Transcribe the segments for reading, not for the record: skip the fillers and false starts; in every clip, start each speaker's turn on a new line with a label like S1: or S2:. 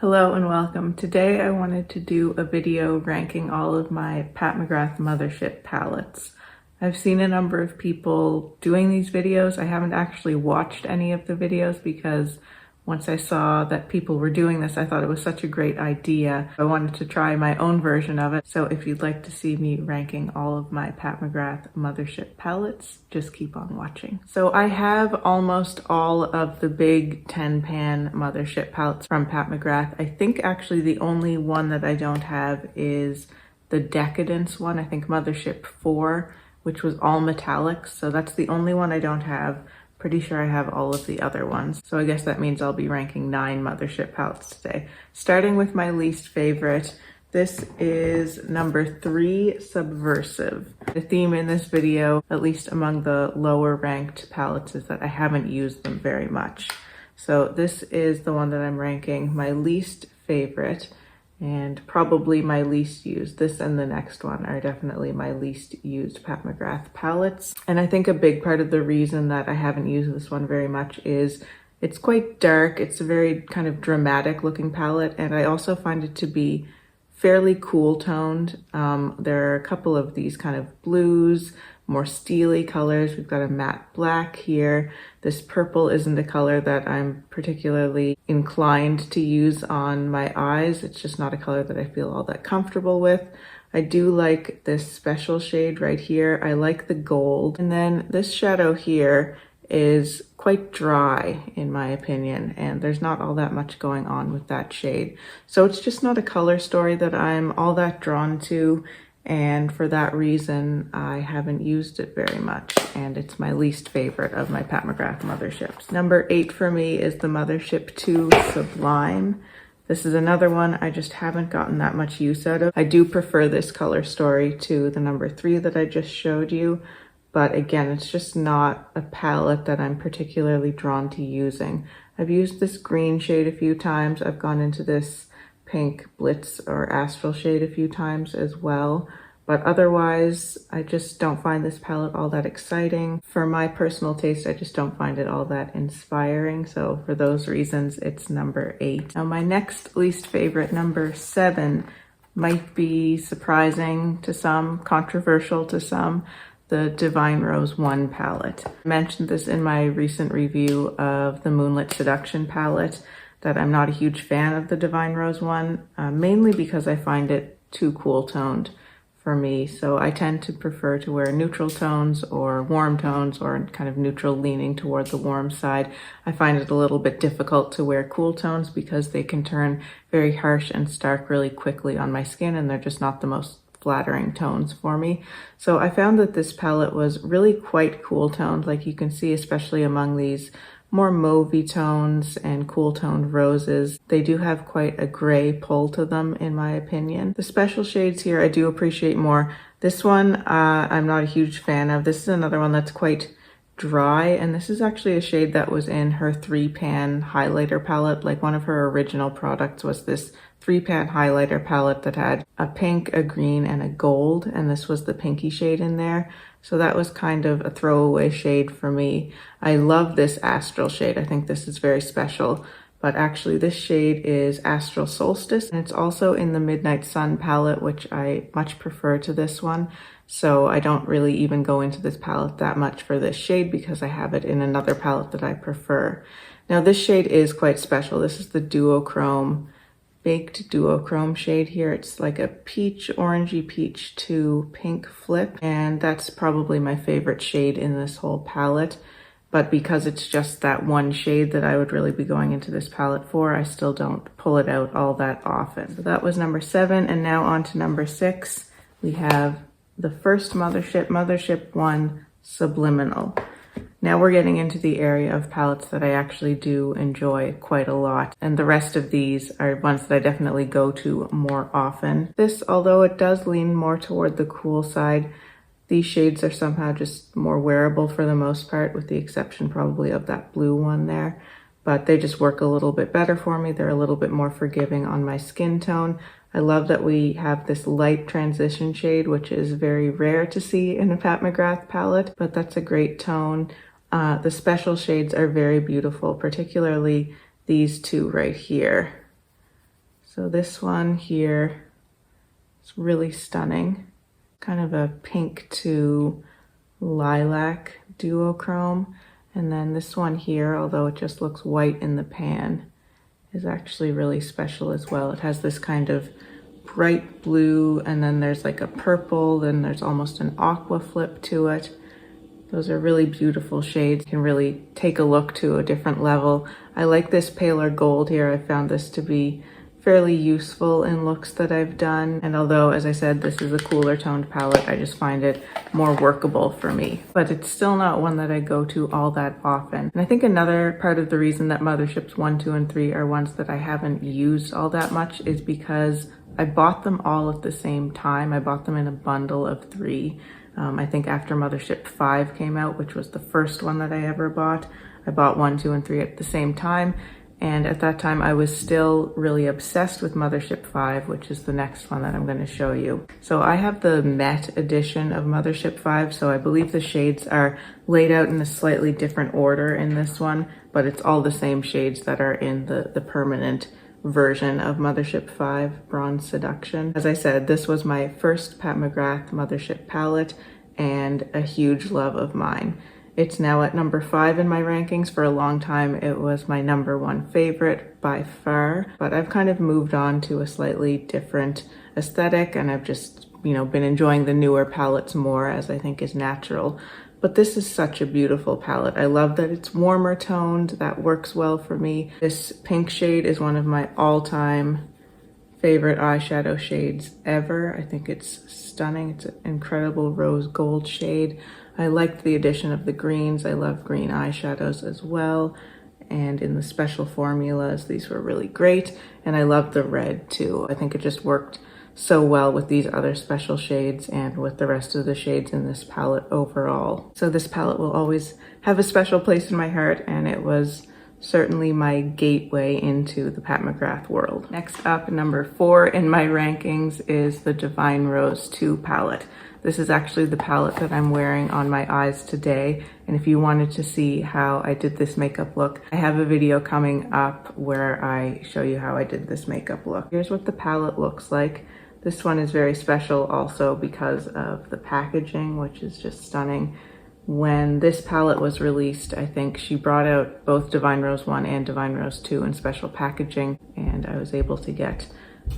S1: Hello and welcome. Today I wanted to do a video ranking all of my Pat McGrath Mothership palettes. I've seen a number of people doing these videos. I haven't actually watched any of the videos because once I saw that people were doing this, I thought it was such a great idea. I wanted to try my own version of it. So if you'd like to see me ranking all of my Pat McGrath Mothership palettes, just keep on watching. So I have almost all of the big 10-pan Mothership palettes from Pat McGrath. I think actually the only one that I don't have is the Decadence one. I think Mothership 4, which was all metallics. So that's the only one I don't have. Pretty sure I have all of the other ones. So I guess that means I'll be ranking 9 Mothership palettes today. Starting with my least favorite, this is number 3, Subversive. The theme in this video, at least among the lower ranked palettes, is that I haven't used them very much. So this is the one that I'm ranking my least favorite and probably my least used. This and the next one are definitely my least used Pat McGrath palettes. And I think a big part of the reason that I haven't used this one very much is it's quite dark. It's a very kind of dramatic looking palette, and I also find it to be fairly cool toned. There are a couple of these kind of blues, more steely colors. We've got a matte black here. This purple isn't a color that I'm particularly inclined to use on my eyes. It's just not a color that I feel all that comfortable with. I do like this special shade right here. I like the gold. And then this shadow here is quite dry in my opinion, and there's not all that much going on with that shade. So it's just not a color story that I'm all that drawn to, and for that reason I haven't used it very much, and it's my least favorite of my Pat McGrath Motherships. Number 8 for me is the Mothership 2 Sublime. This is another one I just haven't gotten that much use out of. I do prefer this color story to the number 3 that I just showed you, but again, it's just not a palette that I'm particularly drawn to using. I've used this green shade a few times. I've gone into this pink Blitz or Astral shade a few times as well. But otherwise, I just don't find this palette all that exciting. For my personal taste, I just don't find it all that inspiring. So for those reasons, it's number 8. Now my next least favorite, number 7, might be surprising to some, controversial to some. The Divine Rose 1 palette. I mentioned this in my recent review of the Moonlit Seduction palette, that I'm not a huge fan of the Divine Rose 1, mainly because I find it too cool toned for me. So I tend to prefer to wear neutral tones or warm tones, or kind of neutral leaning toward the warm side. I find it a little bit difficult to wear cool tones because they can turn very harsh and stark really quickly on my skin, and they're just not the most flattering tones for me. So I found that this palette was really quite cool toned, like you can see, especially among these more mauvey tones and cool toned roses. They do have quite a gray pull to them in my opinion. The special shades here I do appreciate more. This one I'm not a huge fan of. This is another one that's quite dry, and this is actually a shade that was in her 3-pan highlighter palette. Like one of her original products was this 3-pan highlighter palette that had a pink, a green, and a gold, and this was the pinky shade in there. So that was kind of a throwaway shade for me. I love this Astral shade. I think this is very special, but actually this shade is Astral Solstice, and it's also in the Midnight Sun palette, which I much prefer to this one. So I don't really even go into this palette that much for this shade because I have it in another palette that I prefer. Now this shade is quite special. This is the Duochrome, Baked Duochrome shade here. It's like a peach, orangey peach to pink flip, and that's probably my favorite shade in this whole palette. But because it's just that one shade that I would really be going into this palette for, I still don't pull it out all that often. So that was number 7, and now on to number 6. We have the first Mothership, Mothership 1 Subliminal. Now we're getting into the area of palettes that I actually do enjoy quite a lot, and the rest of these are ones that I definitely go to more often. This, although it does lean more toward the cool side, these shades are somehow just more wearable for the most part, with the exception probably of that blue one there. But they just work a little bit better for me. They're a little bit more forgiving on my skin tone. I love that we have this light transition shade, which is very rare to see in a Pat McGrath palette, but that's a great tone. The special shades are very beautiful, particularly these two right here. So this one here is really stunning. Kind of a pink to lilac duochrome. And then this one here, although it just looks white in the pan, is actually really special as well. It has this kind of bright blue, and then there's like a purple, then there's almost an aqua flip to it. Those are really beautiful shades. You can really take a look to a different level. I like this paler gold here. I found this to be fairly useful in looks that I've done. And although, as I said, this is a cooler toned palette, I just find it more workable for me. But it's still not one that I go to all that often. And I think another part of the reason that Motherships 1, 2, and 3 are ones that I haven't used all that much is because I bought them all at the same time. I bought them in a bundle of 3. I think after Mothership 5 came out, which was the first one that I ever bought, I bought 1, 2, and 3 at the same time. And at that time, I was still really obsessed with Mothership 5, which is the next one that I'm going to show you. So I have the matte edition of Mothership 5, so I believe the shades are laid out in a slightly different order in this one, but it's all the same shades that are in the permanent version of Mothership 5, Bronze Seduction. As I said, this was my first Pat McGrath Mothership palette and a huge love of mine. It's now at number 5 in my rankings. For a long time, it was my number 1 favorite by far, but I've kind of moved on to a slightly different aesthetic, and I've just, been enjoying the newer palettes more, as I think is natural. But this is such a beautiful palette. I love that it's warmer toned. That works well for me. This pink shade is one of my all-time favorite eyeshadow shades ever. I think it's stunning. It's an incredible rose gold shade. I liked the addition of the greens. I love green eyeshadows as well. And in the special formulas, these were really great. And I love the red too. I think it just worked so well with these other special shades and with the rest of the shades in this palette overall. So this palette will always have a special place in my heart, and it was certainly my gateway into the Pat McGrath world. Next up, number 4 in my rankings is the Divine Rose 2 palette. This is actually the palette that I'm wearing on my eyes today. And if you wanted to see how I did this makeup look, I have a video coming up where I show you how I did this makeup look. Here's what the palette looks like. This one is very special also because of the packaging, which is just stunning. When this palette was released, I think she brought out both Divine Rose 1 and Divine Rose 2 in special packaging, and I was able to get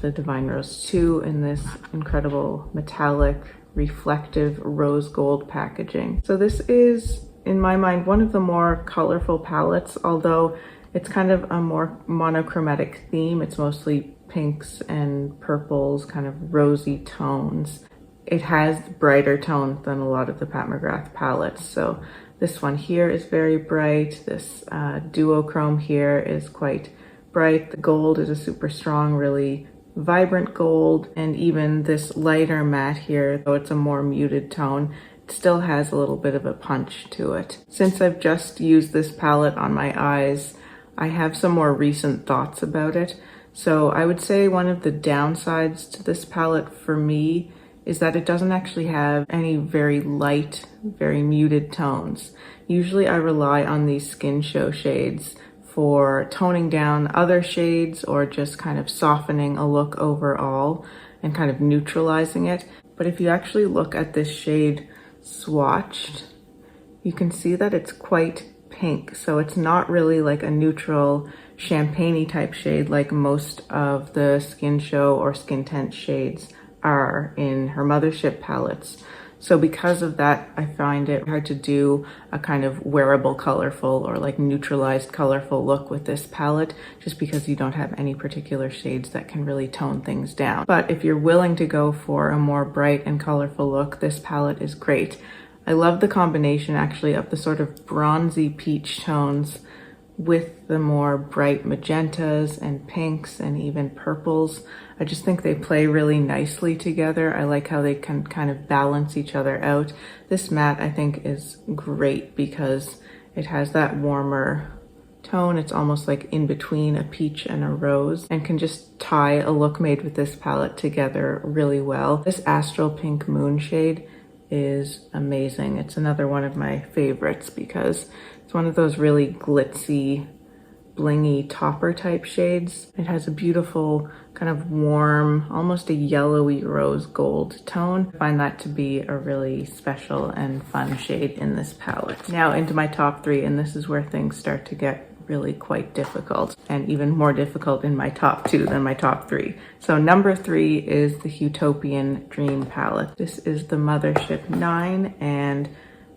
S1: the Divine Rose 2 in this incredible metallic, reflective rose gold packaging. So this is, in my mind, one of the more colorful palettes, although it's kind of a more monochromatic theme. It's mostly pinks and purples, kind of rosy tones. It has brighter tones than a lot of the Pat McGrath palettes. So this one here is very bright. This duochrome here is quite bright. The gold is a super strong, really vibrant gold. And even this lighter matte here, though it's a more muted tone, it still has a little bit of a punch to it. Since I've just used this palette on my eyes, I have some more recent thoughts about it. So I would say one of the downsides to this palette for me is that it doesn't actually have any very light, very muted tones. Usually I rely on these skin show shades for toning down other shades or just kind of softening a look overall and kind of neutralizing it. But if you actually look at this shade swatched, you can see that it's quite pink. So it's not really like a neutral champagne-y type shade like most of the skin show or skin tint shades are in her Mothership palettes. So because of that, I find it hard to do a kind of wearable colorful or like neutralized colorful look with this palette, just because you don't have any particular shades that can really tone things down. But if you're willing to go for a more bright and colorful look, this palette is great. I love the combination actually of the sort of bronzy peach tones with the more bright magentas and pinks and even purples. I just think they play really nicely together. I like how they can kind of balance each other out. This matte I think is great because it has that warmer tone. It's almost like in between a peach and a rose, and can just tie a look made with this palette together really well. This Astral Pink Moon shade is amazing. It's another one of my favorites because it's one of those really glitzy blingy topper type shades. It has a beautiful kind of warm, almost a yellowy rose gold tone. I find that to be a really special and fun shade in this palette. Now into my top three, and this is where things start to get really quite difficult, and even more difficult in my top two than my top three. So number three is the Utopian Dream palette. This is the Mothership 9, and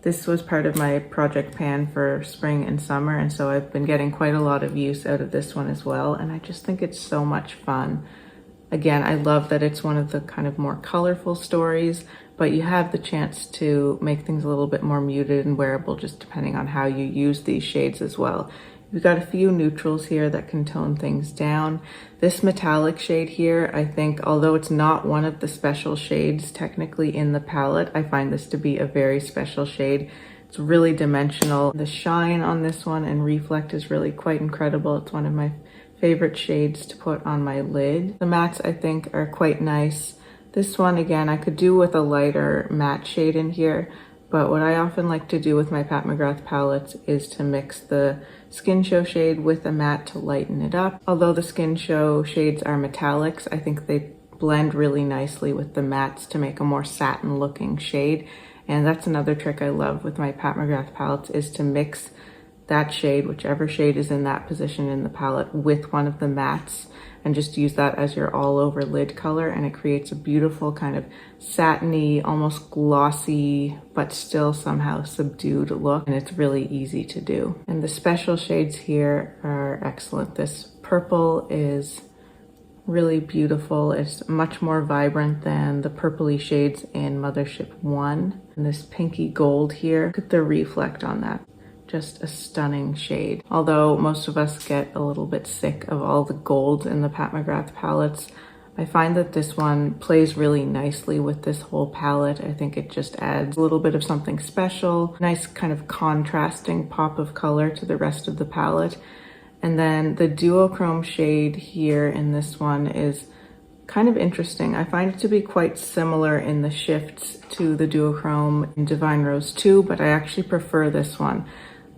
S1: this was part of my project pan for spring and summer, and so I've been getting quite a lot of use out of this one as well, and I just think it's so much fun. Again, I love that it's one of the kind of more colorful stories, but you have the chance to make things a little bit more muted and wearable just depending on how you use these shades as well. We've got a few neutrals here that can tone things down. This metallic shade here, I think, although it's not one of the special shades technically in the palette, I find this to be a very special shade. It's really dimensional. The shine on this one and reflect is really quite incredible. It's one of my favorite shades to put on my lid. The mattes, I think, are quite nice. This one, again, I could do with a lighter matte shade in here, but what I often like to do with my Pat McGrath palettes is to mix the Skin Show shade with a matte to lighten it up. Although the Skin Show shades are metallics, I think they blend really nicely with the mattes to make a more satin looking shade. And that's another trick I love with my Pat McGrath palettes, is to mix that shade, whichever shade is in that position in the palette, with one of the mattes, and just use that as your all over lid color, and it creates a beautiful kind of satiny, almost glossy, but still somehow subdued look, and it's really easy to do. And the special shades here are excellent. This purple is really beautiful. It's much more vibrant than the purpley shades in Mothership 1. And this pinky gold here, look at the reflect on that. Just a stunning shade. Although most of us get a little bit sick of all the gold in the Pat McGrath palettes, I find that this one plays really nicely with this whole palette. I think it just adds a little bit of something special, nice kind of contrasting pop of color to the rest of the palette. And then the duochrome shade here in this one is kind of interesting. I find it to be quite similar in the shifts to the duochrome in Divine Rose 2, but I actually prefer this one.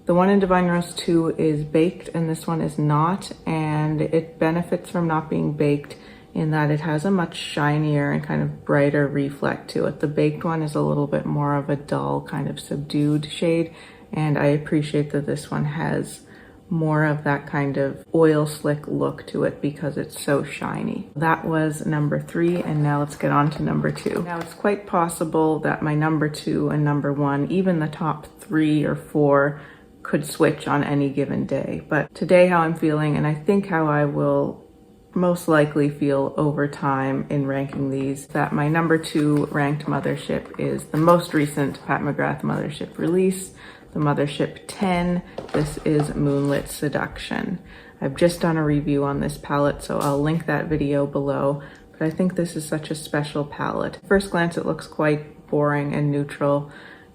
S1: The one in Divine Rose 2 is baked and this one is not, and it benefits from not being baked in that it has a much shinier and kind of brighter reflect to it. The baked one is a little bit more of a dull kind of subdued shade, and I appreciate that this one has more of that kind of oil slick look to it because it's so shiny. That was number three, and now let's get on to number two. Now it's quite possible that my number two and number one, even the top three or four, could switch on any given day. But today how I'm feeling, and I think how I will most likely feel over time in ranking these, that my number two ranked mothership is the most recent Pat McGrath Mothership release, the Mothership 10. This is Moonlit Seduction. I've just done a review on this palette, so I'll link that video below, but I think this is such a special palette. At first glance, it looks quite boring and neutral,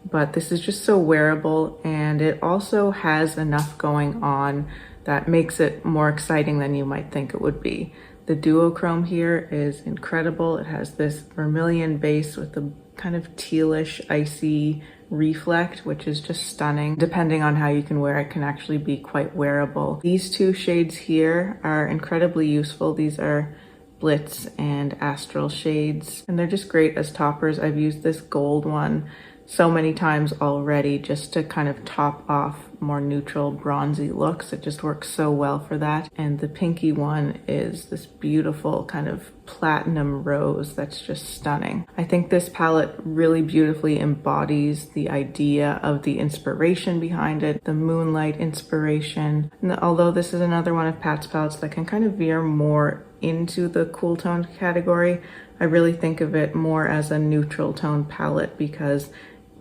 S1: but this is just so wearable, and it also has enough going on that makes it more exciting than you might think it would be. The duochrome here is incredible. It has this vermilion base with a kind of tealish, icy reflect, which is just stunning. Depending on how you can wear it, can actually be quite wearable. These two shades here are incredibly useful. These are Blitz and Astral shades, and they're just great as toppers. I've used this gold one so many times already just to kind of top off more neutral bronzy looks. It just works so well for that. And the pinky one is this beautiful kind of platinum rose that's just stunning. I think this palette really beautifully embodies the idea of the inspiration behind it, the moonlight inspiration. And although this is another one of Pat's palettes that can kind of veer more into the cool toned category, I really think of it more as a neutral tone palette because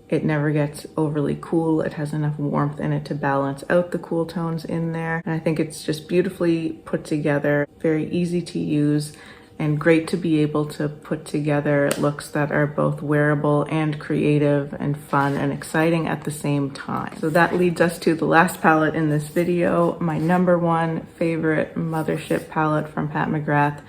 S1: it never gets overly cool. It has enough warmth in it to balance out the cool tones in there. And I think it's just beautifully put together, very easy to use, and great to be able to put together looks that are both wearable and creative and fun and exciting at the same time. So that leads us to the last palette in this video. My number one favorite Mothership palette from Pat McGrath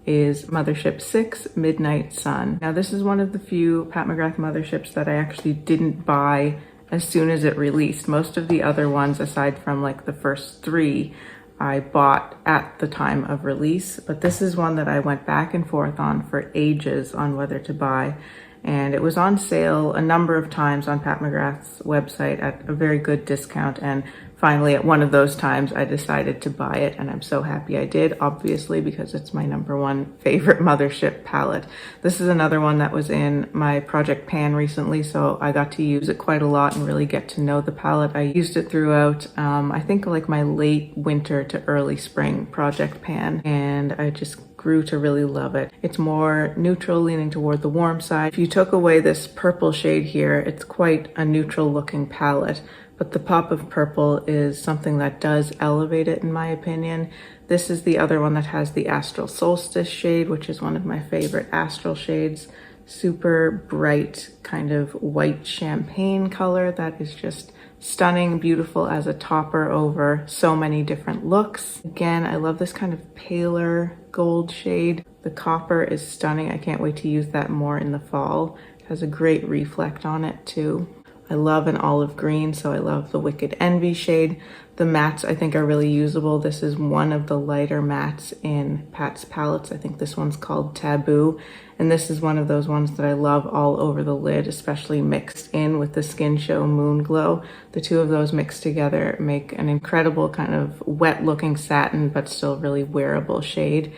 S1: is Mothership 6 Midnight Sun. Now this is one of the few Pat McGrath Motherships that I actually didn't buy as soon as it released. Most of the other ones, aside from like the first three, I bought at the time of release, but this is one that I went back and forth on for ages on whether to buy. And it was on sale a number of times on Pat McGrath's website at a very good discount. And finally, at one of those times, I decided to buy it, and I'm so happy I did, obviously, because it's my #1 favorite Mothership palette. This is another one that was in my Project Pan recently, so I got to use it quite a lot and really get to know the palette. I used it throughout, I think like my late winter to early spring Project Pan, and I just grew to really love it. It's more neutral, leaning toward the warm side. If you took away this purple shade here, it's quite a neutral looking palette, but the pop of purple is something that does elevate it in my opinion. This is the other one that has the Astral Solstice shade, which is one of my favorite astral shades. Super bright, kind of white champagne color that is just stunning, beautiful as a topper over so many different looks. Again, I love this kind of paler gold shade. The copper is stunning. I can't wait to use that more in the fall. It has a great reflect on it too. I love an olive green, so I love the Wicked Envy shade. The mattes I think are really usable. This is one of the lighter mattes in Pat's palettes. I think this one's called Taboo. And this is one of those ones that I love all over the lid, especially mixed in with the Skin Show Moon Glow. The two of those mixed together make an incredible kind of wet looking satin, but still really wearable shade.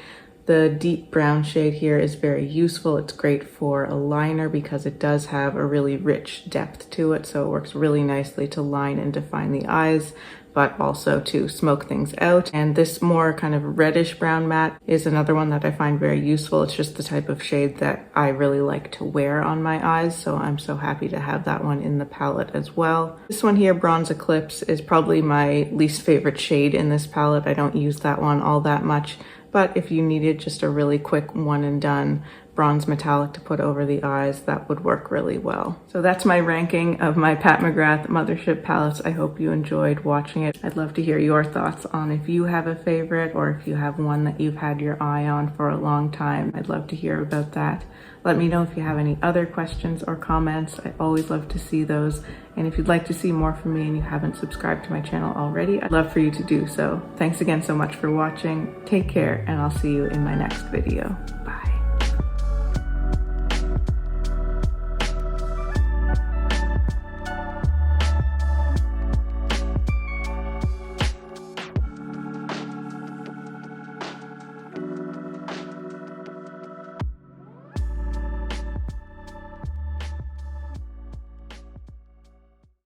S1: The deep brown shade here is very useful. It's great for a liner because it does have a really rich depth to it, so it works really nicely to line and define the eyes, but also to smoke things out. And this more kind of reddish brown matte is another one that I find very useful. It's just the type of shade that I really like to wear on my eyes, so I'm so happy to have that one in the palette as well. This one here, Bronze Eclipse, is probably my least favorite shade in this palette. I don't use that one all that much. But if you needed just a really quick one and done bronze metallic to put over the eyes, that would work really well. So that's my ranking of my Pat McGrath Mothership palettes. I hope you enjoyed watching it. I'd love to hear your thoughts on if you have a favorite or if you have one that you've had your eye on for a long time. I'd love to hear about that. Let me know if you have any other questions or comments. I always love to see those. And if you'd like to see more from me and you haven't subscribed to my channel already, I'd love for you to do so. Thanks again so much for watching. Take care, and I'll see you in my next video.